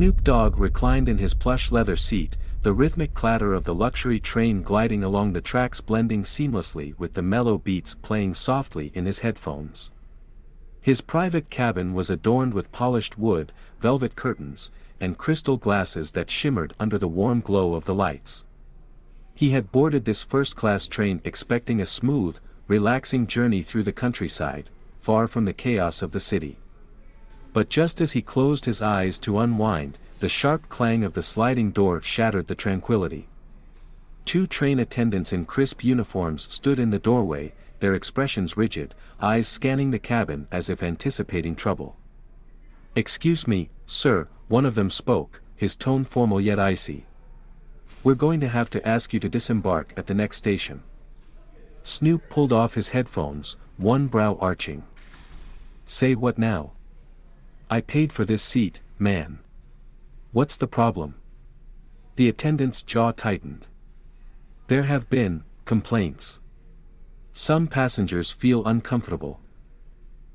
Snoop Dogg reclined in his plush leather seat, the rhythmic clatter of the luxury train gliding along the tracks blending seamlessly with the mellow beats playing softly in his headphones. His private cabin was adorned with polished wood, velvet curtains, and crystal glasses that shimmered under the warm glow of the lights. He had boarded this first-class train expecting a smooth, relaxing journey through the countryside, far from the chaos of the city. But just as he closed his eyes to unwind, the sharp clang of the sliding door shattered the tranquility. Two train attendants in crisp uniforms stood in the doorway, their expressions rigid, eyes scanning the cabin as if anticipating trouble. "Excuse me, sir," one of them spoke, his tone formal yet icy. "We're going to have to ask you to disembark at the next station." Snoop pulled off his headphones, one brow arching. "Say what now? I paid for this seat, man. What's the problem?" The attendant's jaw tightened. "There have been complaints. Some passengers feel uncomfortable."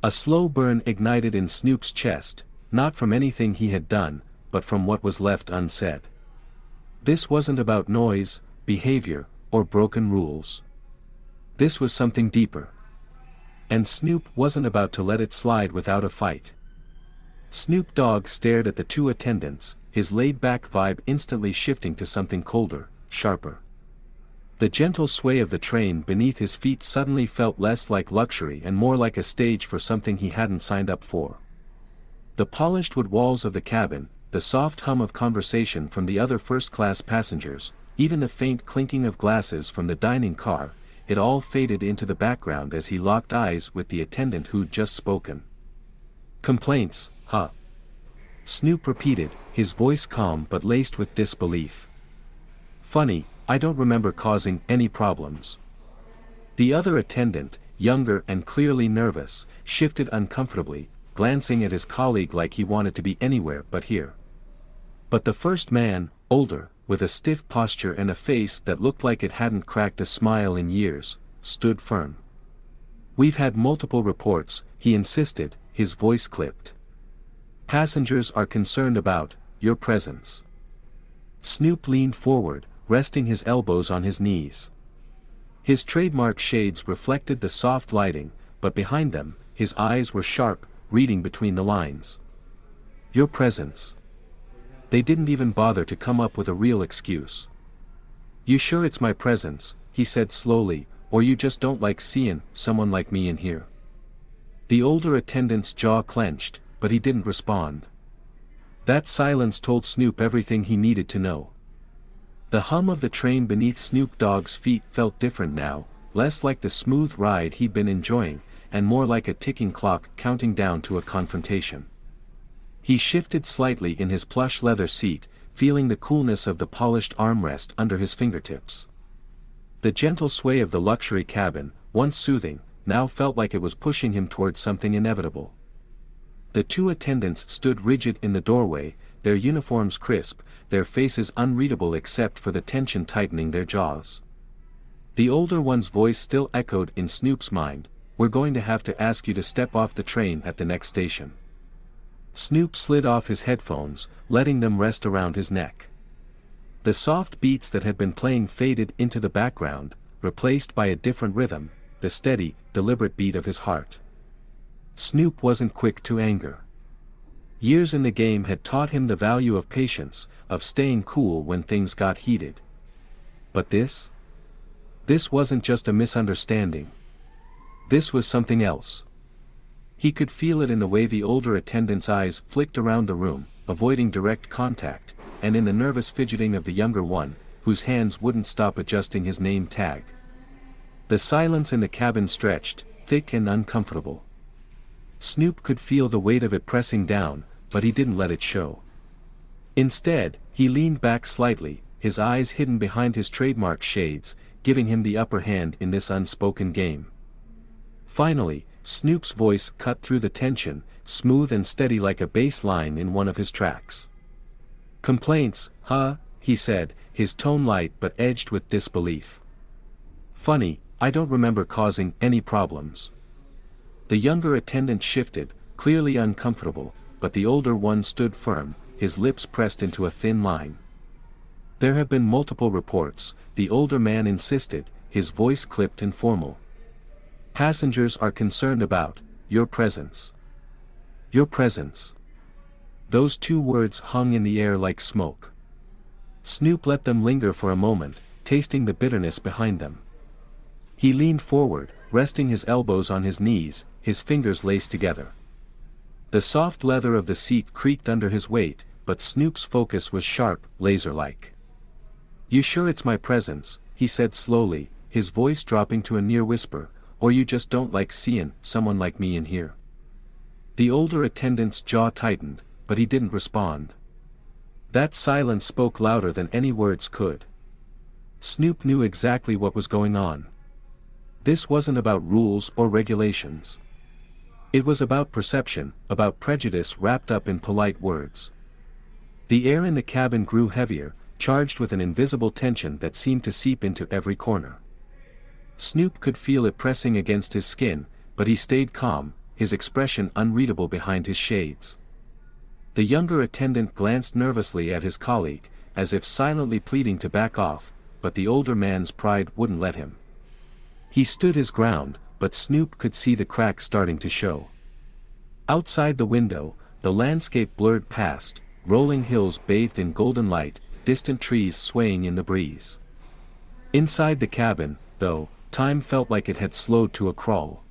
A slow burn ignited in Snoop's chest, not from anything he had done, but from what was left unsaid. This wasn't about noise, behavior, or broken rules. This was something deeper. And Snoop wasn't about to let it slide without a fight. Snoop Dogg stared at the two attendants, his laid-back vibe instantly shifting to something colder, sharper. The gentle sway of the train beneath his feet suddenly felt less like luxury and more like a stage for something he hadn't signed up for. The polished wood walls of the cabin, the soft hum of conversation from the other first-class passengers, even the faint clinking of glasses from the dining car, it all faded into the background as he locked eyes with the attendant who'd just spoken. "Complaints, huh?" Snoop repeated, his voice calm but laced with disbelief. "Funny, I don't remember causing any problems." The other attendant, younger and clearly nervous, shifted uncomfortably, glancing at his colleague like he wanted to be anywhere but here. But the first man, older, with a stiff posture and a face that looked like it hadn't cracked a smile in years, stood firm. "We've had multiple reports," he insisted, his voice clipped. "Passengers are concerned about your presence." Snoop leaned forward, resting his elbows on his knees. His trademark shades reflected the soft lighting, but behind them, his eyes were sharp, reading between the lines. "Your presence." They didn't even bother to come up with a real excuse. "You sure it's my presence," he said slowly, "or you just don't like seeing someone like me in here?" The older attendant's jaw clenched, but he didn't respond. That silence told Snoop everything he needed to know. The hum of the train beneath Snoop Dogg's feet felt different now, less like the smooth ride he'd been enjoying, and more like a ticking clock counting down to a confrontation. He shifted slightly in his plush leather seat, feeling the coolness of the polished armrest under his fingertips. The gentle sway of the luxury cabin, once soothing, now felt like it was pushing him towards something inevitable. The two attendants stood rigid in the doorway, their uniforms crisp, their faces unreadable except for the tension tightening their jaws. The older one's voice still echoed in Snoop's mind, "We're going to have to ask you to step off the train at the next station." Snoop slid off his headphones, letting them rest around his neck. The soft beats that had been playing faded into the background, replaced by a different rhythm, the steady, deliberate beat of his heart. Snoop wasn't quick to anger. Years in the game had taught him the value of patience, of staying cool when things got heated. But this? This wasn't just a misunderstanding. This was something else. He could feel it in the way the older attendant's eyes flicked around the room, avoiding direct contact, and in the nervous fidgeting of the younger one, whose hands wouldn't stop adjusting his name tag. The silence in the cabin stretched, thick and uncomfortable. Snoop could feel the weight of it pressing down, but he didn't let it show. Instead, he leaned back slightly, his eyes hidden behind his trademark shades, giving him the upper hand in this unspoken game. Finally, Snoop's voice cut through the tension, smooth and steady like a bass line in one of his tracks. "Complaints, huh?" he said, his tone light but edged with disbelief. "Funny, I don't remember causing any problems." The younger attendant shifted, clearly uncomfortable, but the older one stood firm, his lips pressed into a thin line. "There have been multiple reports," the older man insisted, his voice clipped and formal. "Passengers are concerned about your presence. Your presence." Those two words hung in the air like smoke. Snoop let them linger for a moment, tasting the bitterness behind them. He leaned forward, resting his elbows on his knees, his fingers laced together. The soft leather of the seat creaked under his weight, but Snoop's focus was sharp, laser-like. "You sure it's my presence?" he said slowly, his voice dropping to a near whisper, "or you just don't like seeing someone like me in here?" The older attendant's jaw tightened, but he didn't respond. That silence spoke louder than any words could. Snoop knew exactly what was going on. This wasn't about rules or regulations. It was about perception, about prejudice wrapped up in polite words. The air in the cabin grew heavier, charged with an invisible tension that seemed to seep into every corner. Snoop could feel it pressing against his skin, but he stayed calm, his expression unreadable behind his shades. The younger attendant glanced nervously at his colleague, as if silently pleading to back off, but the older man's pride wouldn't let him. He stood his ground, but Snoop could see the cracks starting to show. Outside the window, the landscape blurred past, rolling hills bathed in golden light, distant trees swaying in the breeze. Inside the cabin, though, time felt like it had slowed to a crawl.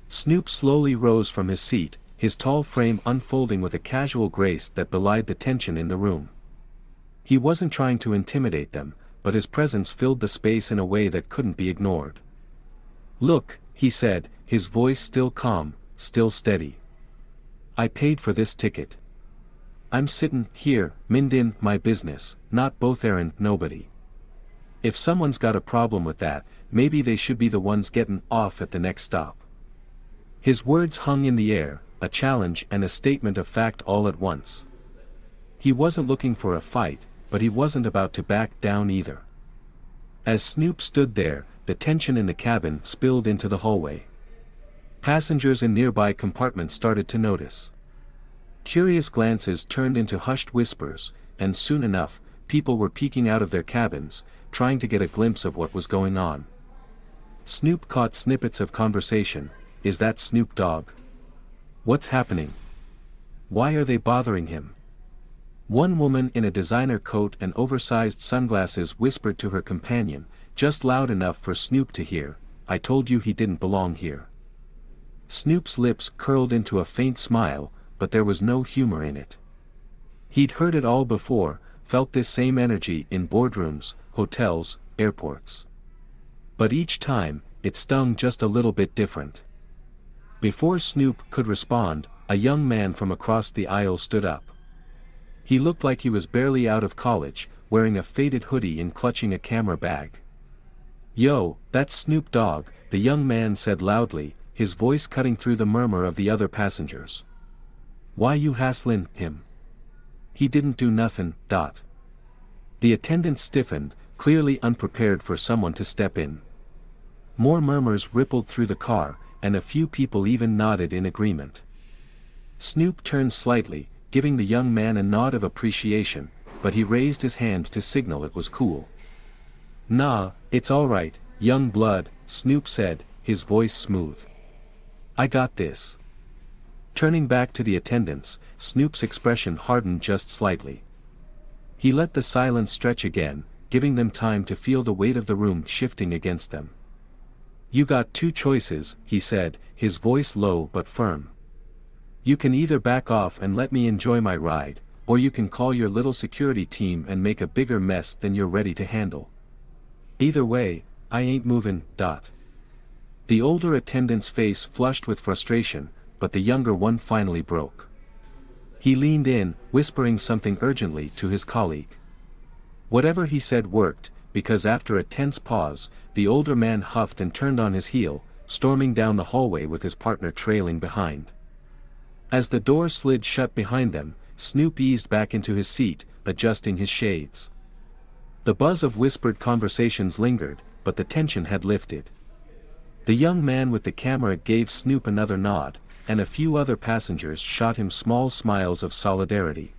Snoop slowly rose from his seat, his tall frame unfolding with a casual grace that belied the tension in the room. He wasn't trying to intimidate them, but his presence filled the space in a way that couldn't be ignored. "Look," he said, his voice still calm, still steady. "I paid for this ticket. I'm sittin' here, mindin' my business, not botherin' nobody. If someone's got a problem with that, maybe they should be the ones gettin' off at the next stop." His words hung in the air, a challenge and a statement of fact all at once. He wasn't looking for a fight, but he wasn't about to back down either. As Snoop stood there, the tension in the cabin spilled into the hallway. Passengers in nearby compartments started to notice. Curious glances turned into hushed whispers, and soon enough, people were peeking out of their cabins, trying to get a glimpse of what was going on. Snoop caught snippets of conversation. "Is that Snoop Dogg? What's happening? Why are they bothering him?" One woman in a designer coat and oversized sunglasses whispered to her companion, just loud enough for Snoop to hear, "I told you he didn't belong here." Snoop's lips curled into a faint smile, but there was no humor in it. He'd heard it all before, felt this same energy in boardrooms, hotels, airports. But each time, it stung just a little bit different. Before Snoop could respond, a young man from across the aisle stood up. He looked like he was barely out of college, wearing a faded hoodie and clutching a camera bag. "Yo, that's Snoop Dogg," the young man said loudly, his voice cutting through the murmur of the other passengers. "Why you hasslin' him? He didn't do nothin', dot." The attendant stiffened, clearly unprepared for someone to step in. More murmurs rippled through the car, and a few people even nodded in agreement. Snoop turned slightly, giving the young man a nod of appreciation, but he raised his hand to signal it was cool. "Nah, it's all right, young blood," Snoop said, his voice smooth. "I got this." Turning back to the attendants, Snoop's expression hardened just slightly. He let the silence stretch again, giving them time to feel the weight of the room shifting against them. "You got two choices," he said, his voice low but firm. "You can either back off and let me enjoy my ride, or you can call your little security team and make a bigger mess than you're ready to handle. Either way, I ain't moving, dot." The older attendant's face flushed with frustration, but the younger one finally broke. He leaned in, whispering something urgently to his colleague. Whatever he said worked, because after a tense pause, the older man huffed and turned on his heel, storming down the hallway with his partner trailing behind. As the door slid shut behind them, Snoop eased back into his seat, adjusting his shades. The buzz of whispered conversations lingered, but the tension had lifted. The young man with the camera gave Snoop another nod, and a few other passengers shot him small smiles of solidarity.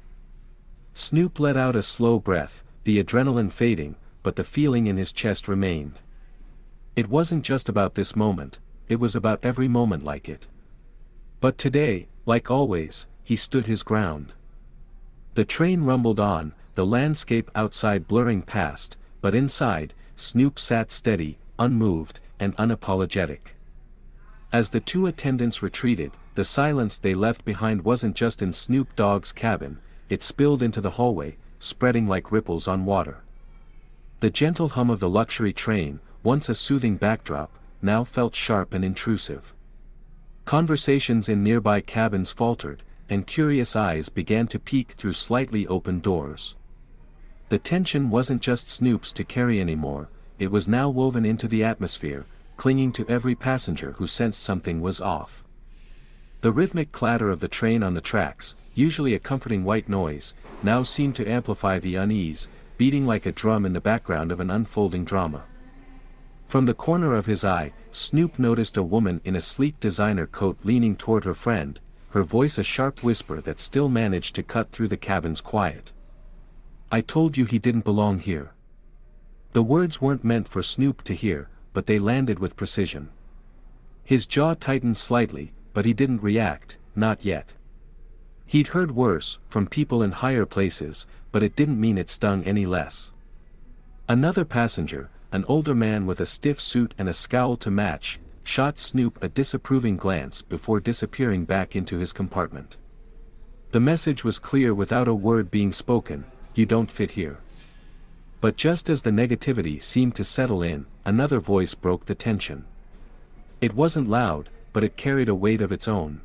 Snoop let out a slow breath, the adrenaline fading, but the feeling in his chest remained. It wasn't just about this moment, it was about every moment like it. But today, like always, he stood his ground. The train rumbled on, the landscape outside blurring past, but inside, Snoop sat steady, unmoved, and unapologetic. As the two attendants retreated, the silence they left behind wasn't just in Snoop Dogg's cabin, it spilled into the hallway, spreading like ripples on water. The gentle hum of the luxury train, once a soothing backdrop, now felt sharp and intrusive. Conversations in nearby cabins faltered, and curious eyes began to peek through slightly open doors. The tension wasn't just Snoop's to carry anymore, it was now woven into the atmosphere, clinging to every passenger who sensed something was off. The rhythmic clatter of the train on the tracks, usually a comforting white noise, now seemed to amplify the unease, beating like a drum in the background of an unfolding drama. From the corner of his eye, Snoop noticed a woman in a sleek designer coat leaning toward her friend, her voice a sharp whisper that still managed to cut through the cabin's quiet. "I told you he didn't belong here." The words weren't meant for Snoop to hear, but they landed with precision. His jaw tightened slightly, but he didn't react, not yet. He'd heard worse, from people in higher places, but it didn't mean it stung any less. Another passenger, an older man with a stiff suit and a scowl to match, shot Snoop a disapproving glance before disappearing back into his compartment. The message was clear without a word being spoken: you don't fit here. But just as the negativity seemed to settle in, another voice broke the tension. It wasn't loud, but it carried a weight of its own.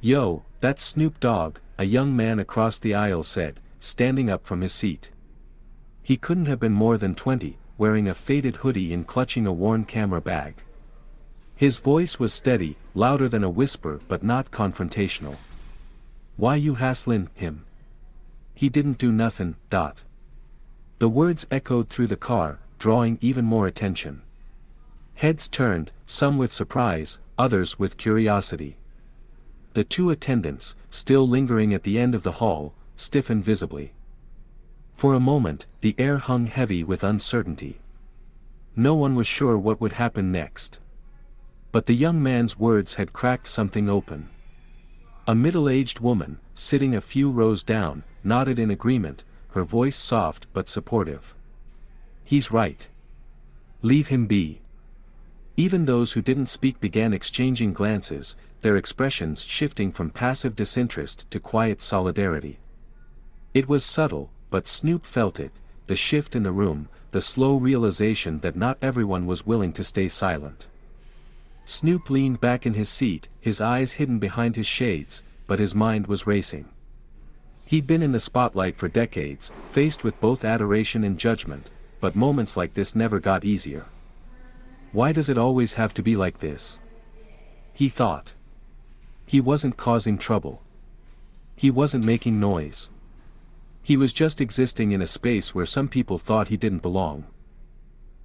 "Yo, that's Snoop Dogg," a young man across the aisle said, standing up from his seat. He couldn't have been more than 20, wearing a faded hoodie and clutching a worn camera bag. His voice was steady, louder than a whisper but not confrontational. "Why you hasslin' him? He didn't do nothin', dot." The words echoed through the car, drawing even more attention. Heads turned, some with surprise, others with curiosity. The two attendants, still lingering at the end of the hall, stiffened visibly. For a moment, the air hung heavy with uncertainty. No one was sure what would happen next. But the young man's words had cracked something open. A middle-aged woman, sitting a few rows down, nodded in agreement, her voice soft but supportive. "He's right. Leave him be." Even those who didn't speak began exchanging glances, their expressions shifting from passive disinterest to quiet solidarity. It was subtle, but Snoop felt it, the shift in the room, the slow realization that not everyone was willing to stay silent. Snoop leaned back in his seat, his eyes hidden behind his shades, but his mind was racing. He'd been in the spotlight for decades, faced with both adoration and judgment, but moments like this never got easier. Why does it always have to be like this? He thought. He wasn't causing trouble. He wasn't making noise. He was just existing in a space where some people thought he didn't belong.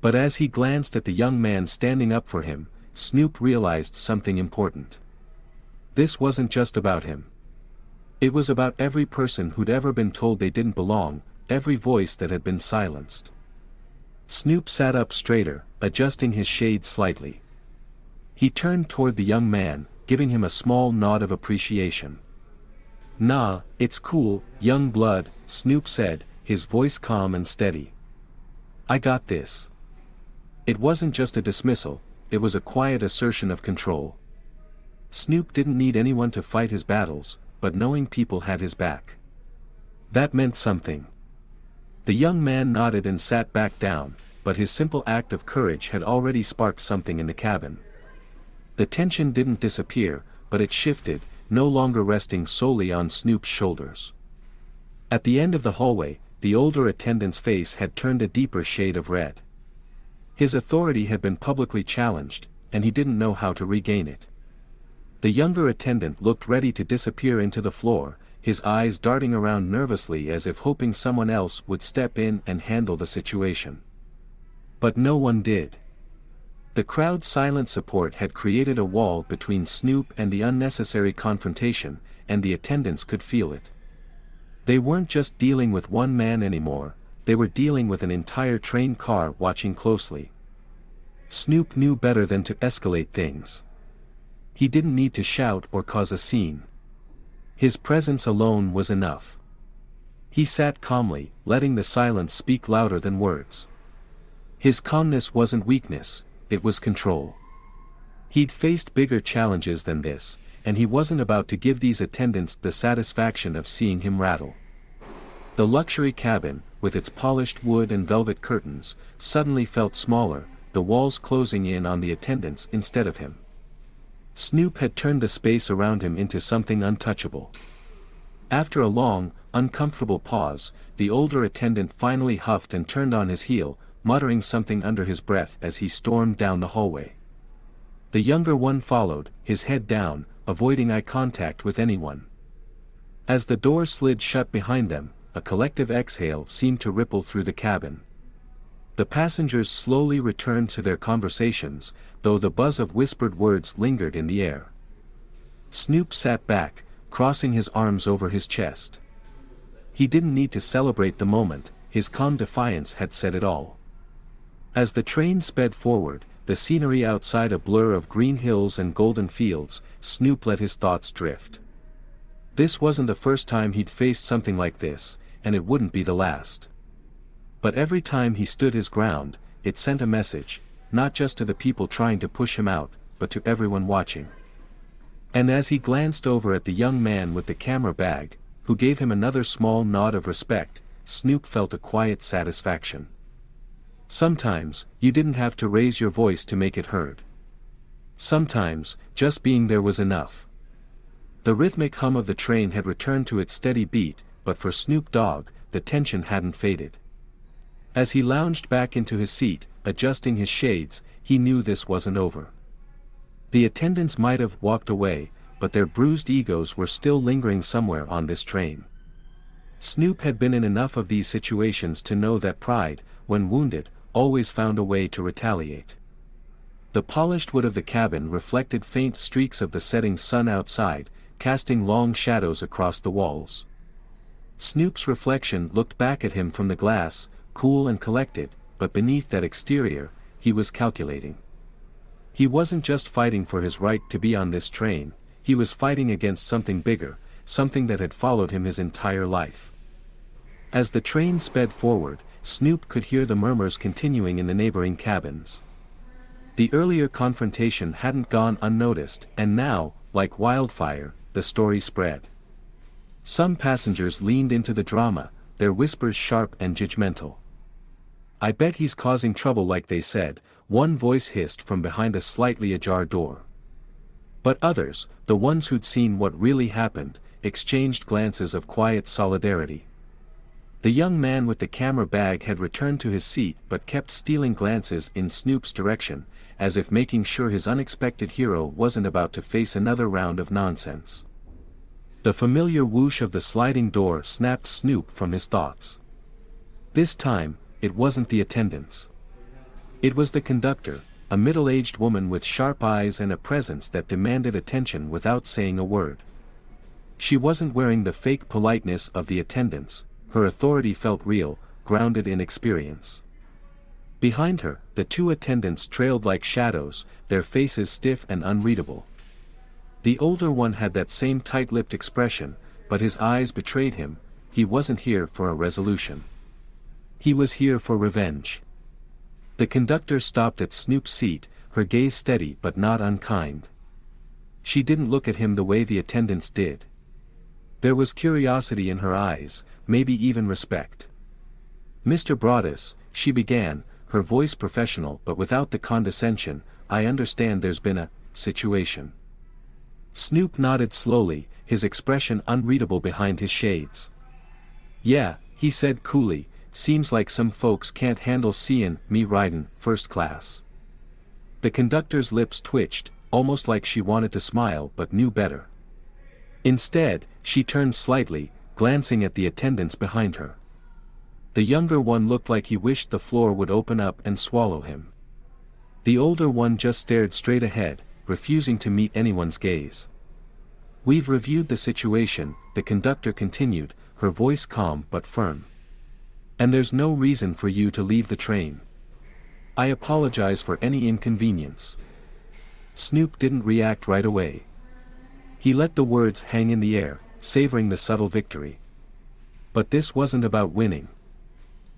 But as he glanced at the young man standing up for him, Snoop realized something important. This wasn't just about him. It was about every person who'd ever been told they didn't belong, every voice that had been silenced. Snoop sat up straighter, adjusting his shade slightly. He turned toward the young man, giving him a small nod of appreciation. "Nah, it's cool, young blood," Snoop said, his voice calm and steady. "I got this." It wasn't just a dismissal, it was a quiet assertion of control. Snoop didn't need anyone to fight his battles, but knowing people had his back. That meant something. The young man nodded and sat back down, but his simple act of courage had already sparked something in the cabin. The tension didn't disappear, but it shifted, no longer resting solely on Snoop's shoulders. At the end of the hallway, the older attendant's face had turned a deeper shade of red. His authority had been publicly challenged, and he didn't know how to regain it. The younger attendant looked ready to disappear into the floor, his eyes darting around nervously as if hoping someone else would step in and handle the situation. But no one did. The crowd's silent support had created a wall between Snoop and the unnecessary confrontation, and the attendants could feel it. They weren't just dealing with one man anymore, they were dealing with an entire train car watching closely. Snoop knew better than to escalate things. He didn't need to shout or cause a scene. His presence alone was enough. He sat calmly, letting the silence speak louder than words. His calmness wasn't weakness, it was control. He'd faced bigger challenges than this, and he wasn't about to give these attendants the satisfaction of seeing him rattle. The luxury cabin, with its polished wood and velvet curtains, suddenly felt smaller, the walls closing in on the attendants instead of him. Snoop had turned the space around him into something untouchable. After a long, uncomfortable pause, the older attendant finally huffed and turned on his heel, muttering something under his breath as he stormed down the hallway. The younger one followed, his head down, avoiding eye contact with anyone. As the door slid shut behind them, a collective exhale seemed to ripple through the cabin. The passengers slowly returned to their conversations, though the buzz of whispered words lingered in the air. Snoop sat back, crossing his arms over his chest. He didn't need to celebrate the moment, his calm defiance had said it all. As the train sped forward, the scenery outside a blur of green hills and golden fields, Snoop let his thoughts drift. This wasn't the first time he'd faced something like this, and it wouldn't be the last. But every time he stood his ground, it sent a message, not just to the people trying to push him out, but to everyone watching. And as he glanced over at the young man with the camera bag, who gave him another small nod of respect, Snoop felt a quiet satisfaction. Sometimes, you didn't have to raise your voice to make it heard. Sometimes, just being there was enough. The rhythmic hum of the train had returned to its steady beat, but for Snoop Dogg, the tension hadn't faded. As he lounged back into his seat, adjusting his shades, he knew this wasn't over. The attendants might have walked away, but their bruised egos were still lingering somewhere on this train. Snoop had been in enough of these situations to know that pride, when wounded, always found a way to retaliate. The polished wood of the cabin reflected faint streaks of the setting sun outside, casting long shadows across the walls. Snoop's reflection looked back at him from the glass, cool and collected, but beneath that exterior, he was calculating. He wasn't just fighting for his right to be on this train, he was fighting against something bigger, something that had followed him his entire life. As the train sped forward, Snoop could hear the murmurs continuing in the neighboring cabins. The earlier confrontation hadn't gone unnoticed, and now, like wildfire, the story spread. Some passengers leaned into the drama, their whispers sharp and judgmental. "I bet he's causing trouble," like they said, one voice hissed from behind a slightly ajar door. But others, the ones who'd seen what really happened, exchanged glances of quiet solidarity. The young man with the camera bag had returned to his seat but kept stealing glances in Snoop's direction, as if making sure his unexpected hero wasn't about to face another round of nonsense. The familiar whoosh of the sliding door snapped Snoop from his thoughts. This time, it wasn't the attendants. It was the conductor, a middle-aged woman with sharp eyes and a presence that demanded attention without saying a word. She wasn't wearing the fake politeness of the attendants, her authority felt real, grounded in experience. Behind her, the two attendants trailed like shadows, their faces stiff and unreadable. The older one had that same tight-lipped expression, but his eyes betrayed him, he wasn't here for a resolution. He was here for revenge. The conductor stopped at Snoop's seat, her gaze steady but not unkind. She didn't look at him the way the attendants did. There was curiosity in her eyes, maybe even respect. "Mr. Broadus," she began, her voice professional but without the condescension, "I understand there's been a situation." Snoop nodded slowly, his expression unreadable behind his shades. "Yeah," he said coolly, "seems like some folks can't handle seein' me ridin' first class." The conductor's lips twitched, almost like she wanted to smile but knew better. Instead, she turned slightly, glancing at the attendants behind her. The younger one looked like he wished the floor would open up and swallow him. The older one just stared straight ahead, refusing to meet anyone's gaze. "We've reviewed the situation," the conductor continued, her voice calm but firm. "And there's no reason for you to leave the train. I apologize for any inconvenience." Snoop didn't react right away. He let the words hang in the air, savoring the subtle victory. But this wasn't about winning.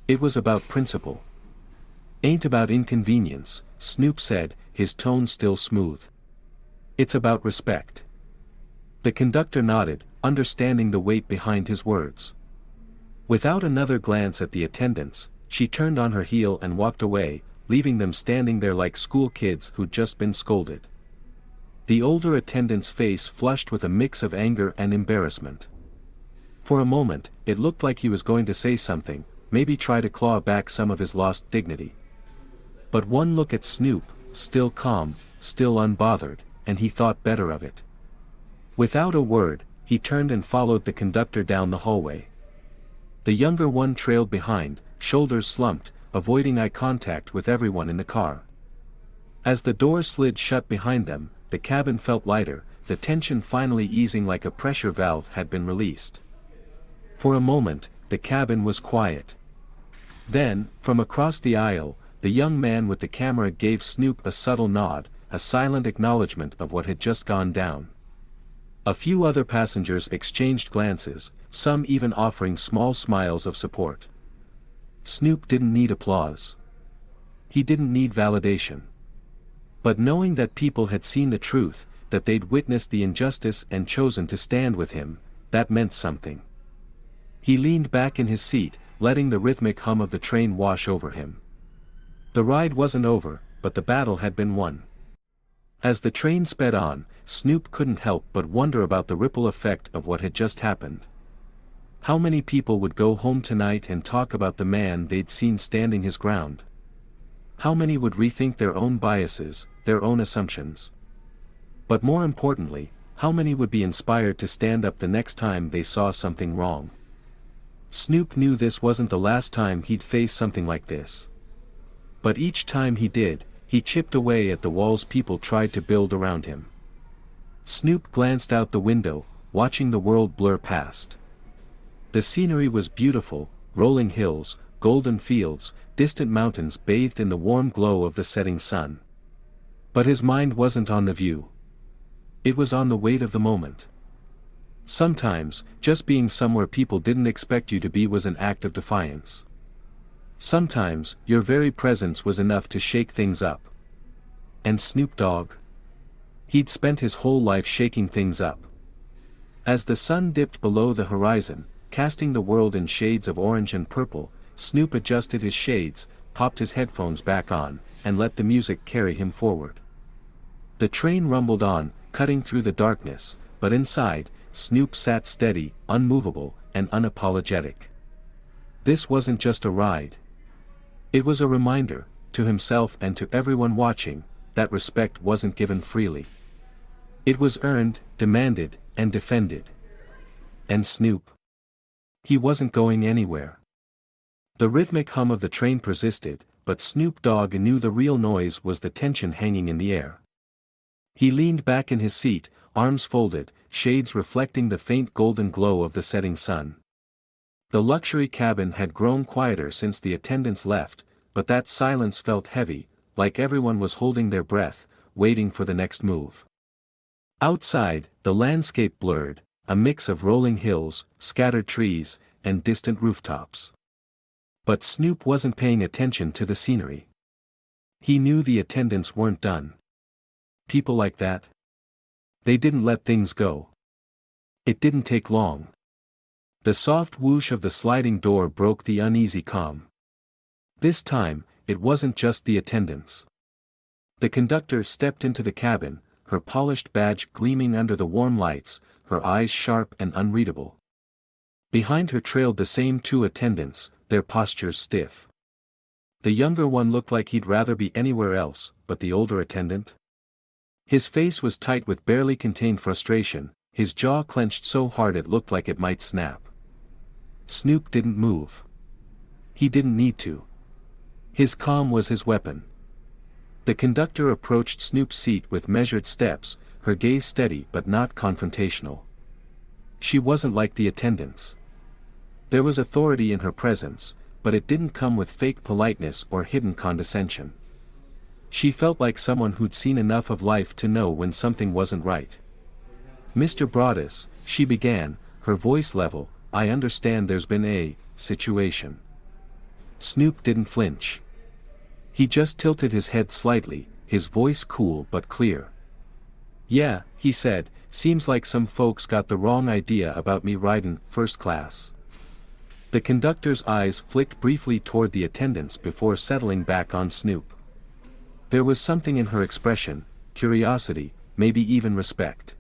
It was about principle. "Ain't about inconvenience," Snoop said, his tone still smooth. "It's about respect." The conductor nodded, understanding the weight behind his words. Without another glance at the attendants, she turned on her heel and walked away, leaving them standing there like school kids who'd just been scolded. The older attendant's face flushed with a mix of anger and embarrassment. For a moment, it looked like he was going to say something, maybe try to claw back some of his lost dignity. But one look at Snoop, still calm, still unbothered, and he thought better of it. Without a word, he turned and followed the conductor down the hallway. The younger one trailed behind, shoulders slumped, avoiding eye contact with everyone in the car. As the door slid shut behind them, the cabin felt lighter, the tension finally easing like a pressure valve had been released. For a moment, the cabin was quiet. Then, from across the aisle, the young man with the camera gave Snoop a subtle nod, a silent acknowledgement of what had just gone down. A few other passengers exchanged glances, some even offering small smiles of support. Snoop didn't need applause. He didn't need validation. But knowing that people had seen the truth, that they'd witnessed the injustice and chosen to stand with him, that meant something. He leaned back in his seat, letting the rhythmic hum of the train wash over him. The ride wasn't over, but the battle had been won. As the train sped on, Snoop couldn't help but wonder about the ripple effect of what had just happened. How many people would go home tonight and talk about the man they'd seen standing his ground? How many would rethink their own biases, their own assumptions? But more importantly, how many would be inspired to stand up the next time they saw something wrong? Snoop knew this wasn't the last time he'd face something like this. But each time he did, he chipped away at the walls people tried to build around him. Snoop glanced out the window, watching the world blur past. The scenery was beautiful, rolling hills, golden fields, distant mountains bathed in the warm glow of the setting sun. But his mind wasn't on the view. It was on the weight of the moment. Sometimes, just being somewhere people didn't expect you to be was an act of defiance. Sometimes, your very presence was enough to shake things up. And Snoop Dogg? He'd spent his whole life shaking things up. As the sun dipped below the horizon, casting the world in shades of orange and purple, Snoop adjusted his shades, popped his headphones back on, and let the music carry him forward. The train rumbled on, cutting through the darkness, but inside, Snoop sat steady, unmovable, and unapologetic. This wasn't just a ride. It was a reminder, to himself and to everyone watching, that respect wasn't given freely. It was earned, demanded, and defended. And Snoop? He wasn't going anywhere. The rhythmic hum of the train persisted, but Snoop Dogg knew the real noise was the tension hanging in the air. He leaned back in his seat, arms folded, shades reflecting the faint golden glow of the setting sun. The luxury cabin had grown quieter since the attendants left, but that silence felt heavy, like everyone was holding their breath, waiting for the next move. Outside, the landscape blurred, a mix of rolling hills, scattered trees, and distant rooftops. But Snoop wasn't paying attention to the scenery. He knew the attendants weren't done. People like that? They didn't let things go. It didn't take long. The soft whoosh of the sliding door broke the uneasy calm. This time, it wasn't just the attendants. The conductor stepped into the cabin, her polished badge gleaming under the warm lights, her eyes sharp and unreadable. Behind her trailed the same two attendants, their postures stiff. The younger one looked like he'd rather be anywhere else, but the older attendant? His face was tight with barely contained frustration, his jaw clenched so hard it looked like it might snap. Snoop didn't move. He didn't need to. His calm was his weapon. The conductor approached Snoop's seat with measured steps, her gaze steady but not confrontational. She wasn't like the attendants. There was authority in her presence, but it didn't come with fake politeness or hidden condescension. She felt like someone who'd seen enough of life to know when something wasn't right. "Mr. Broadus," she began, her voice level, "I understand there's been a situation." Snoop didn't flinch. He just tilted his head slightly, his voice cool but clear. "Yeah," he said, "seems like some folks got the wrong idea about me ridin' first class." The conductor's eyes flicked briefly toward the attendants before settling back on Snoop. There was something in her expression, curiosity, maybe even respect.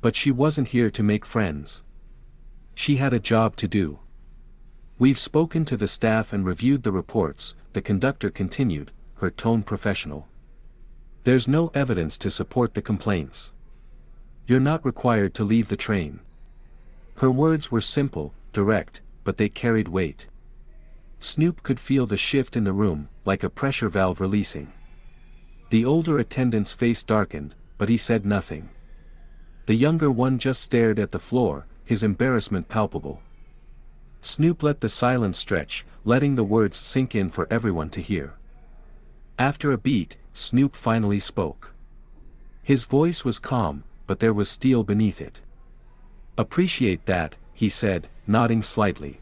But she wasn't here to make friends. She had a job to do. "We've spoken to the staff and reviewed the reports," the conductor continued, her tone professional. "There's no evidence to support the complaints. You're not required to leave the train." Her words were simple, direct, but they carried weight. Snoop could feel the shift in the room, like a pressure valve releasing. The older attendant's face darkened, but he said nothing. The younger one just stared at the floor, his embarrassment palpable. Snoop let the silence stretch, letting the words sink in for everyone to hear. After a beat, Snoop finally spoke. His voice was calm, but there was steel beneath it. "Appreciate that," he said, nodding slightly.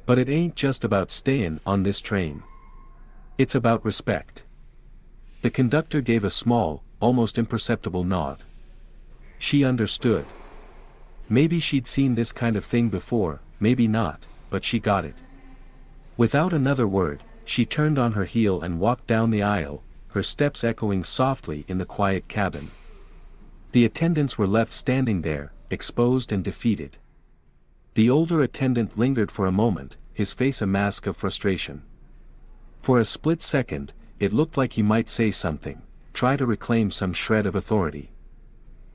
"But it ain't just about stayin' on this train. It's about respect." The conductor gave a small, almost imperceptible nod. She understood. Maybe she'd seen this kind of thing before, maybe not, but she got it. Without another word, she turned on her heel and walked down the aisle, her steps echoing softly in the quiet cabin. The attendants were left standing there, exposed and defeated. The older attendant lingered for a moment, his face a mask of frustration. For a split second, it looked like he might say something, try to reclaim some shred of authority.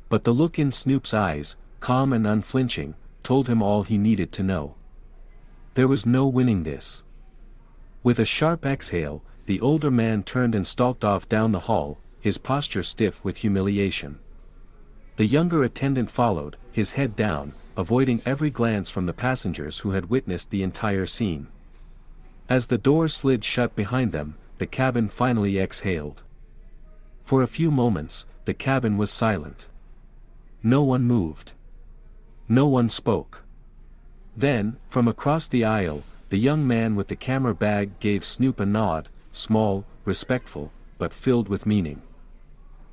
But the look in Snoop's eyes, calm and unflinching, told him all he needed to know. There was no winning this. With a sharp exhale, the older man turned and stalked off down the hall, his posture stiff with humiliation. The younger attendant followed, his head down, avoiding every glance from the passengers who had witnessed the entire scene. As the door slid shut behind them, the cabin finally exhaled. For a few moments, the cabin was silent. No one moved. No one spoke. Then, from across the aisle, the young man with the camera bag gave Snoop a nod, small, respectful, but filled with meaning.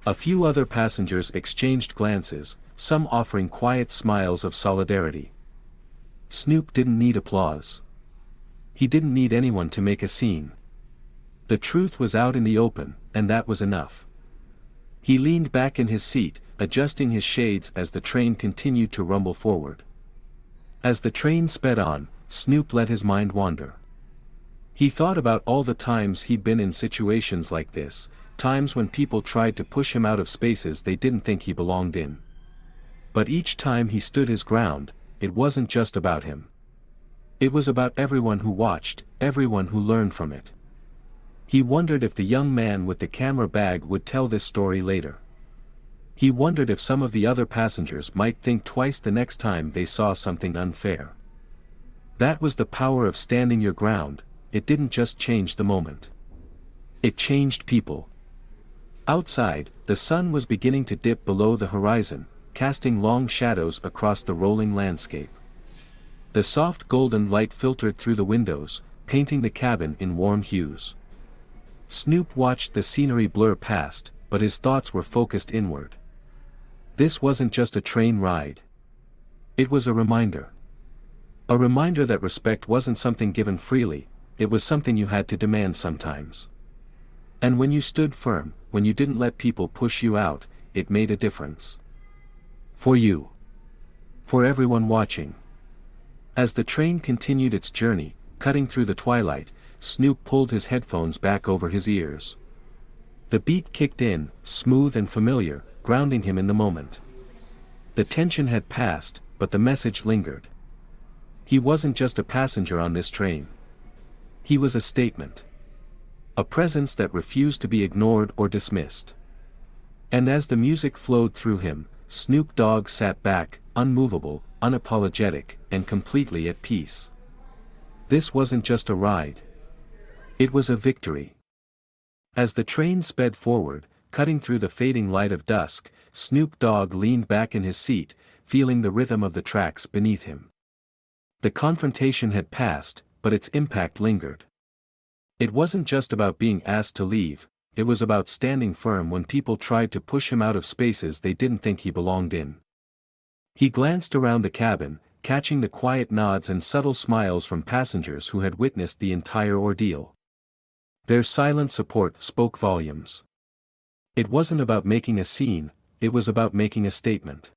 A few other passengers exchanged glances, some offering quiet smiles of solidarity. Snoop didn't need applause. He didn't need anyone to make a scene. The truth was out in the open, and that was enough. He leaned back in his seat, adjusting his shades as the train continued to rumble forward. As the train sped on, Snoop let his mind wander. He thought about all the times he'd been in situations like this, times when people tried to push him out of spaces they didn't think he belonged in. But each time he stood his ground, it wasn't just about him. It was about everyone who watched, everyone who learned from it. He wondered if the young man with the camera bag would tell this story later. He wondered if some of the other passengers might think twice the next time they saw something unfair. That was the power of standing your ground. It didn't just change the moment. It changed people. Outside, the sun was beginning to dip below the horizon, casting long shadows across the rolling landscape. The soft golden light filtered through the windows, painting the cabin in warm hues. Snoop watched the scenery blur past, but his thoughts were focused inward. This wasn't just a train ride. It was a reminder. A reminder that respect wasn't something given freely, it was something you had to demand sometimes. And when you stood firm, when you didn't let people push you out, it made a difference. For you. For everyone watching. As the train continued its journey, cutting through the twilight, Snoop pulled his headphones back over his ears. The beat kicked in, smooth and familiar, grounding him in the moment. The tension had passed, but the message lingered. He wasn't just a passenger on this train. He was a statement. A presence that refused to be ignored or dismissed. And as the music flowed through him, Snoop Dogg sat back, unmovable, unapologetic, and completely at peace. This wasn't just a ride. It was a victory. As the train sped forward, cutting through the fading light of dusk, Snoop Dogg leaned back in his seat, feeling the rhythm of the tracks beneath him. The confrontation had passed, but its impact lingered. It wasn't just about being asked to leave, it was about standing firm when people tried to push him out of spaces they didn't think he belonged in. He glanced around the cabin, catching the quiet nods and subtle smiles from passengers who had witnessed the entire ordeal. Their silent support spoke volumes. It wasn't about making a scene, it was about making a statement.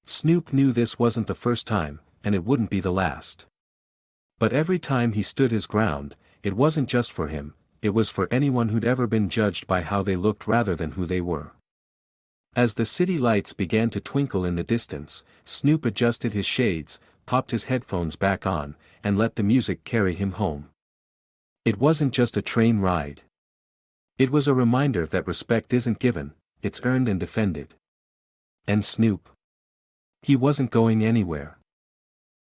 Snoop knew this wasn't the first time, and it wouldn't be the last. But every time he stood his ground, it wasn't just for him, it was for anyone who'd ever been judged by how they looked rather than who they were. As the city lights began to twinkle in the distance, Snoop adjusted his shades, popped his headphones back on, and let the music carry him home. It wasn't just a train ride. It was a reminder that respect isn't given, it's earned and defended. And Snoop? He wasn't going anywhere.